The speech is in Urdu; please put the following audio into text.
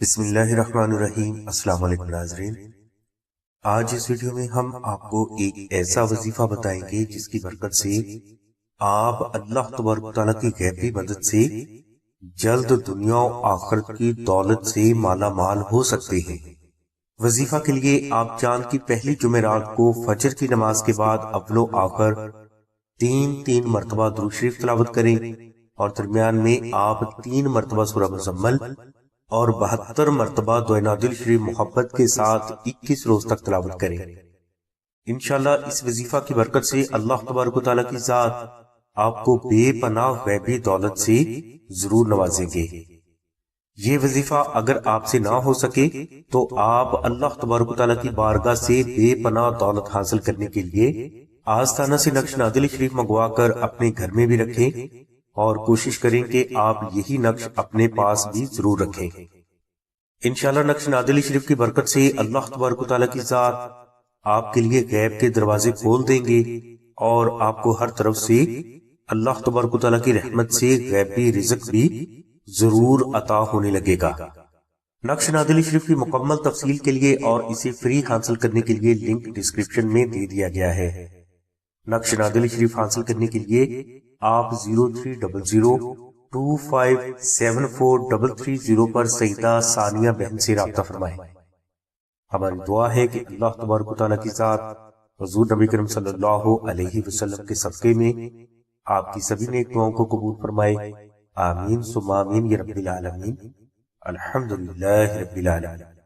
بسم اللہ الرحمن الرحیم۔ السلام علیکم ناظرین، آج اس ویڈیو میں ہم آپ کو ایک ایسا وظیفہ بتائیں گے جس کی برکت سے آپ اللہ تبارک و تعالیٰ کی غیبی مدد سے جلد دنیا و آخرت کی دولت سے مالا مال ہو سکتے ہیں۔ وظیفہ کے لیے آپ چاند کی پہلی جمعرات کو فجر کی نماز کے بعد اول و آخر تین مرتبہ درود شریف تلاوت کریں اور درمیان میں آپ 3 مرتبہ سورہ مزمل اور 72 مرتبہ دعائے نادل شریف محبت کے ساتھ 21 روز تک تلاوت کریں۔ انشاءاللہ اس وظیفہ کی برکت سے اللہ تبارک و تعالیٰ کی ذات آپ کو بے پناہ غیبی دولت سے ضرور نوازیں گے۔ یہ وظیفہ اگر آپ سے نہ ہو سکے تو آپ اللہ تبارک و تعالیٰ کی بارگاہ سے بے پناہ دولت حاصل کرنے کے لیے آستانہ سے نقش نادل شریف منگوا کر اپنے گھر میں بھی رکھیں اور کوشش کریں کہ آپ یہی نقش اپنے پاس بھی ضرور رکھیں۔ انشاءاللہ نقش نادل شریف کی برکت سے اللہ تبارک و تعالیٰ کی ذات آپ کے لیے غیب کے دروازے کھول دیں گے اور آپ کو ہر طرف سے اللہ تبارک و تعالیٰ کی رحمت سے غیبی رزق بھی ضرور عطا ہونے لگے گا۔ نقش نادل شریف کی مکمل تفصیل کے لیے اور اسے فری حاصل کرنے کے لیے لنک ڈسکرپشن میں دے دیا گیا ہے۔ نقش نادل شریف حاصل کرنے کے لیے آپ 0300257433 پر سیدہ ثانیہ بہن سے رابطہ فرمائیں۔ ہماری دعا ہے کہ اللہ تبارک و تعالیٰ کی ذات حضور نبی کریم صلی اللہ علیہ وسلم کے صدقے میں آپ کی سبھی نیک دعاؤں کو قبول فرمائے۔ آمین ثم آمین یا رب العالمین۔ الحمدللہ رب العالمین۔